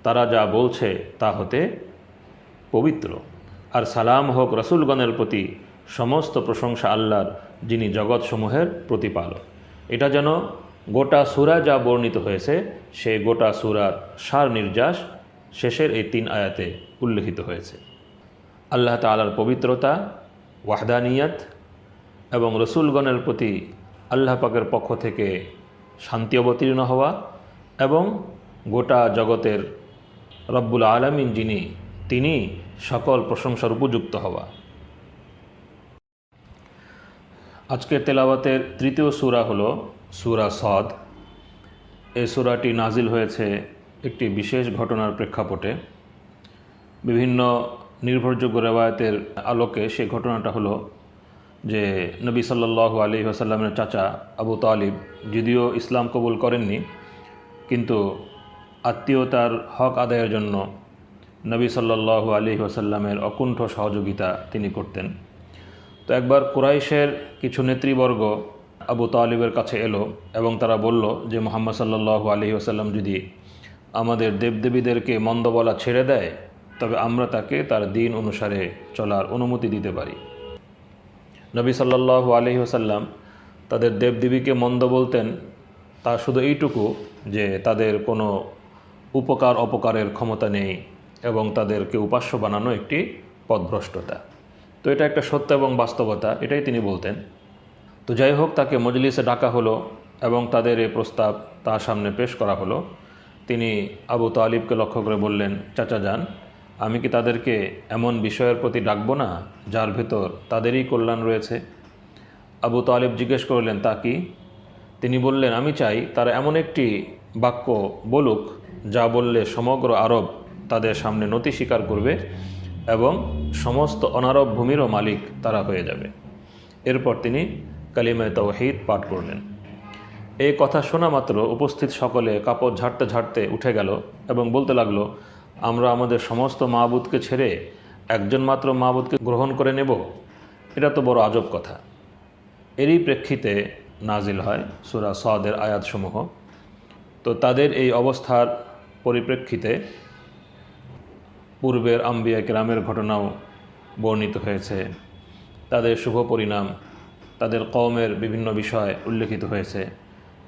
তারা যা বলছে তা হতে পবিত্র, আর সালাম হোক রসুলগণের প্রতি, সমস্ত প্রশংসা আল্লাহর যিনি জগৎসমূহের প্রতিপালক। এটা যেন গোটা সূরা যা বর্ণিত হয়েছে সেই গোটা সূরার সার নির্যাস শেষের এই 3 আয়াতে উল্লেখিত হয়েছে। আল্লাহ তাআলার পবিত্রতা, ওয়াহদানিয়ত এবং রসুলগণের প্রতি আল্লাহ পাকের পক্ষ থেকে শান্তি অবতীর্ণ হওয়া এবং গোটা জগতের রব্বুল আলামিন যিনি তিনি সকল প্রশংসার উপযুক্ত হওয়া। আজকের তেলাওয়াতের তৃতীয় সূরা হলো সূরা সদ। এই সূরাটি নাজিল হয়েছে একটি বিশেষ ঘটনার প্রেক্ষাপটে। বিভিন্ন নির্ভরযোগ্য রেওয়ায়েতের আলোকে সেই ঘটনাটা হলো যে নবী সাল্লাল্লাহু আলাইহি ওয়াসাল্লামের চাচা আবু তালিব যদিও ইসলাম কবুল করেননি, কিন্তু আত্মীয়তার হক আদায়ের জন্য নবী সাল্লাল্লাহু আলাইহি ওয়াসাল্লামের অকুণ্ঠ সহযোগিতা তিনি করতেন। তো একবার কুরাইশের কিছু নেতৃবর্গ আবু তালিবের কাছে এলো এবং তারা বলল যে মুহাম্মদ সাল্লাল্লাহু আলাইহি ওয়াসাল্লাম যদি আমাদের দেবদেবীদেরকে মন্দ বলা ছেড়ে দেয় তবে আমরা তাকে তার দিন অনুসারে চলার অনুমতি দিতে পারি। নবী সাল্লাল্লাহু আলাইহি ওয়াসাল্লাম তাদের দেবদেবীকে মন্দ বলতেন তা শুধু এইটুকু যে তাদের কোনো উপকার অপকারের ক্ষমতা নেই এবং তাদেরকে উপাস্য বানানো একটি পথভ্রষ্টতা। তো এটা একটা সত্য এবং বাস্তবতা, এটাই তিনি বলতেন। তো যাই হোক, তাকে মজলিসে ডাকা হলো এবং তাদের এই প্রস্তাব তার সামনে পেশ করা হলো। তিনি আবু তালিবকে লক্ষ্য করে বললেন, চাচা যান, আমি কি তাদেরকে এমন বিষয়ের প্রতি ডাকবো না যার ভেতর তাদেরই কল্যাণ রয়েছে? আবু তালিব জিজ্ঞেস করলেন, তা কি? তিনি বললেন, আমি চাই তারা এমন একটি বাক্য বলুক যা বললে সমগ্র আরব তাদের সামনে নতি স্বীকার করবে এবং সমস্ত অনারব ভূমিরও মালিক তারা হয়ে যাবে। এরপর তিনি কালিমায়ে তাওহীদ পাঠ করলেন। এই কথা শোনা মাত্র উপস্থিত সকলে কাপড় ঝাড়তে ঝাড়তে উঠে গেল এবং বলতে লাগলো, আমরা আমাদের সমস্ত মাবুদকে ছেড়ে একজন মাত্র মাবুদকে গ্রহণ করে নেব? এটা তো বড় আজব কথা। এরই প্রেক্ষিতে নাজিল হয় সূরা সদের আয়াতসমূহ। তো তাদের এই অবস্থার পরিপ্রেক্ষিতে পূর্বের আম্বিয়া কিরামের ঘটনাও বর্ণিত হয়েছে, তাদের শুভ পরিণাম, তাদের কওমের বিভিন্ন বিষয় উল্লেখিত হয়েছে।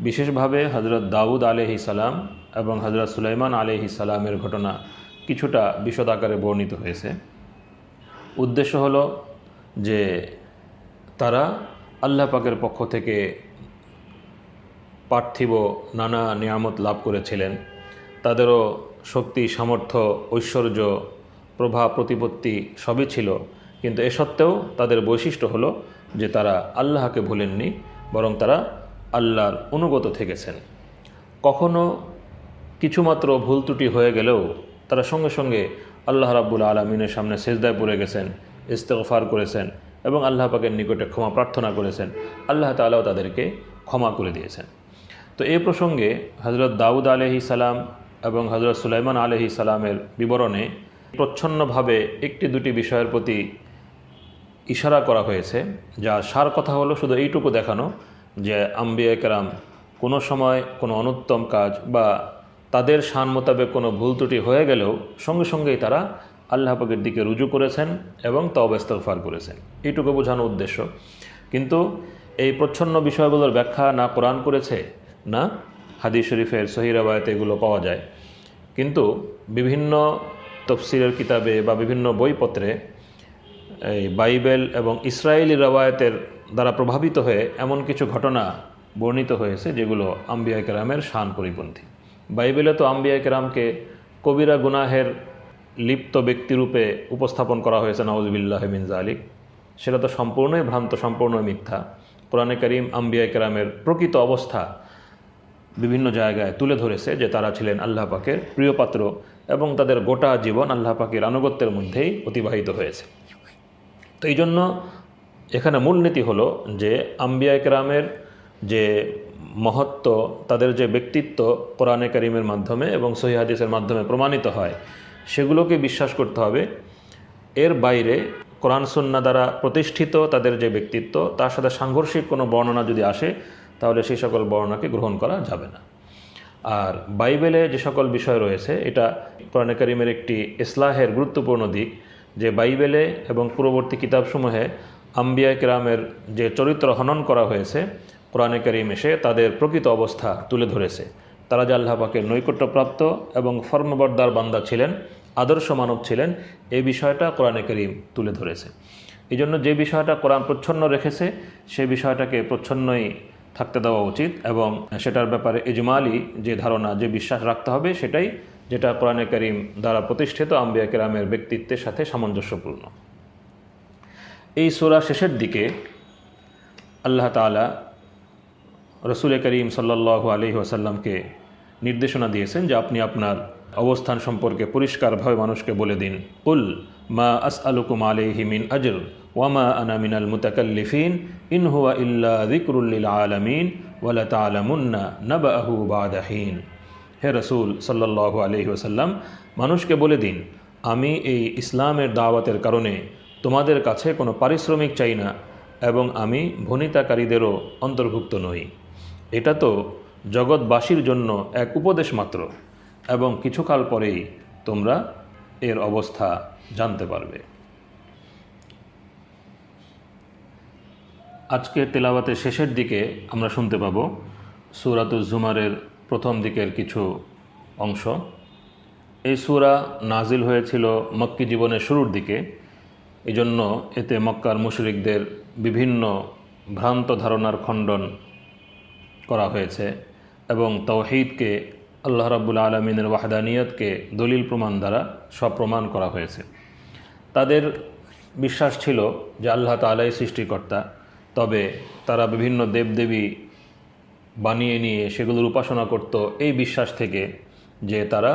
বিশেষভাবে হযরত দাউদ আলাইহিস সালাম এবং হযরত সুলাইমান আলাইহিস সালামের ঘটনা কিছুটা বিশদ আকারে বর্ণিত হয়েছে। উদ্দেশ্য হলো যে তারা আল্লাহ পাকের পক্ষ থেকে পার্থিব নানা নিয়ামত লাভ করেছিলেন। তাদেরও শক্তি, সামর্থ্য, ঐশ্বর্য, প্রভাব, প্রতিপত্তি সবই ছিল, কিন্তু এ সত্ত্বেও তাদের বৈশিষ্ট্য হলো যে তারা আল্লাহকে ভুলেননি, বরং তারা আল্লাহর অনুগত থেকেছেন। কখনো কিছুমাত্র ভুল ত্রুটি হয়ে গেলেও তারা সঙ্গে সঙ্গে আল্লাহ রাব্বুল আলামিনের সামনে সিজদায় পড়ে গেছেন, ইস্তেগফার করেছেন এবং আল্লাহ পাকের নিকটে ক্ষমা প্রার্থনা করেছেন। আল্লাহ তাআলাও তাদেরকে ক্ষমা করে দিয়েছেন। তো এই প্রসঙ্গে হযরত দাউদ আলাইহিস সালাম এবং হযরত সুলাইমান আলাইহিস সালামের বিবরণে প্রচ্ছন্নভাবে একটি দুটি বিষয়ের প্রতি ইশারা করা হয়েছে, যা সার কথা হলো শুধু এইটুকু দেখানো যে আম্বিয়া কেরাম কোনো সময় কোনো অনুত্তম কাজ বা তাদের শান মোতাবেক কোনো ভুল ত্রুটি হয়ে গেলেও সঙ্গে সঙ্গেই তারা আল্লাহ পাকের দিকে রুজু করেছেন এবং তওবা ইস্তেগফার করেছেন, এইটুকু বোঝানো উদ্দেশ্য। কিন্তু এই প্রচ্ছন্ন বিষয়গুলোর ব্যাখ্যা না কোরআন করেছে না হাদিস শরীফের সহিহ riwayate এগুলো পাওয়া যায়। কিন্তু বিভিন্ন তফসিরের কিতাবে বা বিভিন্ন বইপত্রে এই বাইবেল এবং ইসরায়েলি riwayate দ্বারা প্রভাবিত হয়ে এমন কিছু ঘটনা বর্ণিত হয়েছে যেগুলো আম্বিয়া কেরামের শান পরিপন্থী। বাইবেলে তো আম্বিয়া কেরামকে কবিরা গুনাহের লিপ্ত ব্যক্তিরূপে উপস্থাপন করা হয়েছে, নাউযুবিল্লাহি মিন যালিক। সেটা তো সম্পূর্ণই ভ্রান্ত, সম্পূর্ণ মিথ্যা। কোরআনে কারীম আম্বিয়া কেরামের প্রকৃত অবস্থা বিভিন্ন জায়গায় তুলে ধরেছে যে তারা ছিলেন আল্লাহ পাকের প্রিয়পাত্র এবং তাদের গোটা জীবন আল্লাহ পাকের আনুগত্যের মধ্যেই অতিবাহিত হয়েছে। তো এই জন্য এখানে মূলনীতি হলো যে আম্বিয়া কেরামের যে মহত্ব, তাদের যে ব্যক্তিত্ব কোরআনে কারীমের মাধ্যমে এবং সহিহ হাদিসের মাধ্যমে প্রমাণিত হয়, সেগুলোকে বিশ্বাস করতে হবে। এর বাইরে কোরআন সুন্নাহ দ্বারা প্রতিষ্ঠিত তাদের যে ব্যক্তিত্ব, তার সাথে সাংঘর্ষিক কোনো বর্ণনা যদি আসে তাহলে সেই সকল বর্ণনাকে গ্রহণ করা যাবে না। আর বাইবেলে যে সকল বিষয় রয়েছে, এটা কোরআনে কারীমের একটি ইসলাহের গুরুত্বপূর্ণ দিক যে বাইবেলে এবং পূর্ববর্তী কিতাবসমূহে আম্বিয়া কেরামের যে চরিত্র হনন করা হয়েছে, কোরআনে কারীম এসে তাদের প্রকৃত অবস্থা তুলে ধরেছে। তারা যে আল্লাহ পাকের নৈকট্যপ্রাপ্ত এবং ফরমাবরদার বান্দা ছিলেন, আদর্শ মানব ছিলেন, এই বিষয়টা কোরআনে কারীম তুলে ধরেছে। এই জন্য যে বিষয়টা কোরআন প্রচ্ছন্ন রেখেছে সেই বিষয়টাকে প্রচ্ছন্নই থাকতে দেওয়া উচিত, এবং সেটার ব্যাপারে ইজমালি যে ধারণা, যে বিশ্বাস রাখতে হবে সেটাই, যেটা কোরআনে কারীম দ্বারা প্রতিষ্ঠিত আম্বিয়া কেরামের ব্যক্তিত্বের সাথে সামঞ্জস্যপূর্ণ। এই সূরা শেষের দিকে আল্লাহ তাআলা রসুল করিম সাল্লাল্লাহু আলাইহি ওয়াসাল্লামকে নির্দেশনা দিয়েছেন যে আপনি আপনার অবস্থান সম্পর্কে পরিষ্কারভাবে মানুষকে বলে দিন, কুল মা আসআলুকুম আলাইহি মিন আজর ওয়া মা আনা মিনাল মুতাকাল্লিফিন ইন হুয়া ইল্লা যিকরুল লিল আলামিন ওয়া লা তা'লামুন্না নাবাহু বা'দা হিন। হে রসুল সাল্লাল্লাহু আলাইহি ওয়াসাল্লাম, মানুষকে বলে দিন, আমি এই ইসলামের দাওয়াতের কারণে তোমাদের কাছে কোনো পারিশ্রমিক চাই না, এবং আমি ভনিতাকারীদেরও অন্তর্ভুক্ত নই। এটা তো জগৎবাসীর জন্য এক উপদেশ মাত্র, এবং কিছুকাল পরেই তোমরা এর অবস্থা জানতে পারবে। আজকে তেলাওয়াতের শেষের দিকে আমরা শুনতে পাব সূরাতুজ জুমারের প্রথম দিকের কিছু অংশ। এই সূরা নাজিল হয়েছিল মক্কি জীবনের শুরুর দিকে, এজন্য এতে মক্কার মুশরিকদের বিভিন্ন ভ্রান্ত ধারণার খণ্ডন করা হয়েছে, এবং তাওহীদকে, আল্লাহ রাব্বুল আলামিনের ওয়াহদানিয়তকে দলিল প্রমাণ দ্বারা সপ্রমাণ করা হয়েছে। তাদের বিশ্বাস ছিল যে আল্লাহ তাআলাই সৃষ্টিকর্তা, তবে তারা বিভিন্ন দেবদেবী বানিয়ে নিয়ে সেগুলোর উপাসনা করত এই বিশ্বাস থেকে যে তারা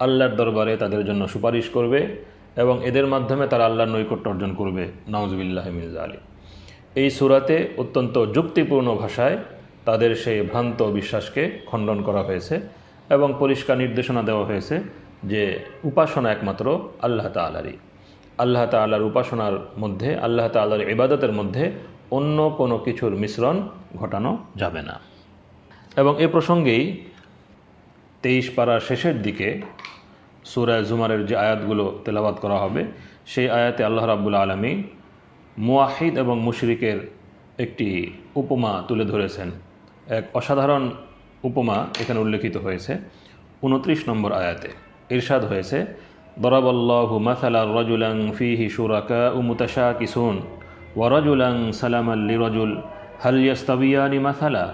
আল্লাহর দরবারে তাদের জন্য সুপারিশ করবে এবং এদের মাধ্যমে তারা আল্লাহর নৈকট্য অর্জন করবে। নাউযুবিল্লাহি মিন যালিক। এই সূরাতে অত্যন্ত যুক্তিপূর্ণ ভাষায় তাদের সেই ভ্রান্ত বিশ্বাসকে খণ্ডন করা হয়েছে এবং পরিষ্কার নির্দেশনা দেওয়া হয়েছে যে উপাসনা একমাত্র আল্লাহ তাআলারই। আল্লাহ তাআলার উপাসনার মধ্যে, আল্লাহ তাআলার ইবাদতের মধ্যে অন্য কোনো কিছুর মিশ্রণ ঘটানো যাবে না। এবং এ প্রসঙ্গেই 23 পারার শেষের দিকে সূরা জুমারের যে আয়াতগুলো তেলাওয়াত করা হবে, সেই আয়াতে আল্লাহ রাব্বুল আলামিন মুওয়াহিদ এবং মুশরিকের একটি উপমা তুলে ধরেছেন। এক অসাধারণ উপমা এখানে উল্লেখিত হয়েছে 29 নম্বর আয়াতে। ইরশাদ হয়েছে, দরাবাল্লাহু মাসালার রাজুলান ফীহি শুরাকাউ মুতাশাকিসুন ওয়া রাজুলান সালামান লিরাজুল হাল ইয়াস্তাবিয়ানি মাসালা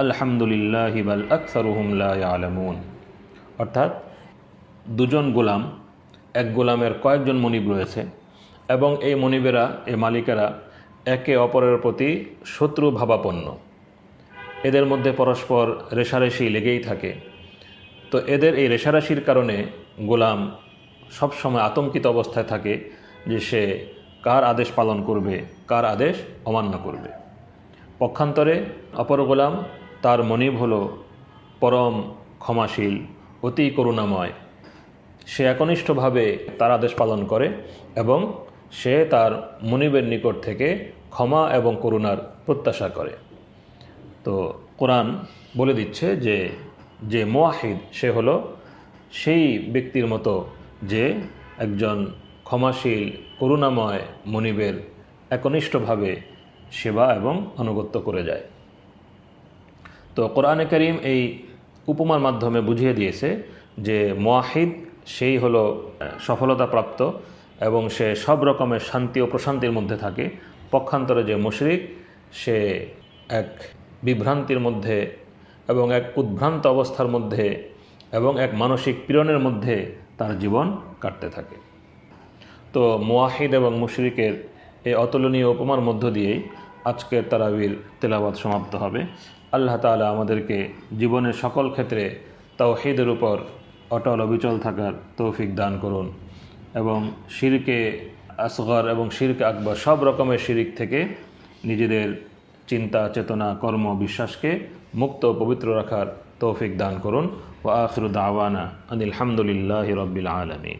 আলহামদুলিল্লাহি বাল আকসারুহুম লা ইয়ালামুন। অর্থাৎ দুজন গোলাম, এক গোলামের কয়েকজন মনিব রয়েছে এবং এই মনিবেরা, এই মালিকেরা একে অপরের প্রতি শত্রু ভাবাপন্ন। এদের মধ্যে পরস্পর রেশারেশি লেগেই থাকে। তো এদের এই রেশারেশির কারণে গোলাম সবসময় আতঙ্কিত অবস্থায় থাকে যে সে কার আদেশ পালন করবে, কার আদেশ অমান্য করবে। পক্ষান্তরে অপর গোলাম, তার মনিব হলো পরম ক্ষমাশীল, অতি করুণাময়। সে একনিষ্ঠভাবে তার আদেশ পালন করে এবং সে তার মনিবের নিকট থেকে ক্ষমা এবং করুণার প্রত্যাশা করে। তো কোরআন বলে দিচ্ছে যে যে মুওয়াহিদ সে হলো সেই ব্যক্তির মতো যে একজন ক্ষমাশীল করুণাময় মনিবের একনিষ্ঠভাবে সেবা এবং আনুগত্য করে যায়। তো কোরআনে কারীম এই উপমার মাধ্যমে বুঝিয়ে দিয়েছে যে মুওয়াহিদ সেই হলো সফলতাপ্রাপ্ত এবং সে সব রকমের শান্তি ও প্রশান্তির মধ্যে থাকে। পক্ষান্তরে যে মুশরিক, সে এক বিভ্রান্তির মধ্যে এবং এক উদ্ভ্রান্ত অবস্থার মধ্যে এবং এক মানসিক পীড়নের মধ্যে তার জীবন কাটতে থাকে। তো মুওয়াহিদ এবং মুশরিকের এই অতুলনীয় উপমার মধ্য দিয়েই আজকের তারাবির তেলাওয়াত সমাপ্ত হবে। আল্লাহ তাআলা আমাদেরকে জীবনের সকল ক্ষেত্রে তাওহীদের উপর অটল অবিচল থাকার তৌফিক দান করুন এবং শিরকে আসগর এবং শিরকে আকবর সব রকমের শিরিক থেকে নিজেদের চিন্তা, চেতনা, কর্ম, বিশ্বাসকে মুক্ত ও পবিত্র রাখার তৌফিক দান করুন। ওয়া আখিরু দাওয়ানা আনিল হামদুলিল্লাহি রাব্বিল আলামিন।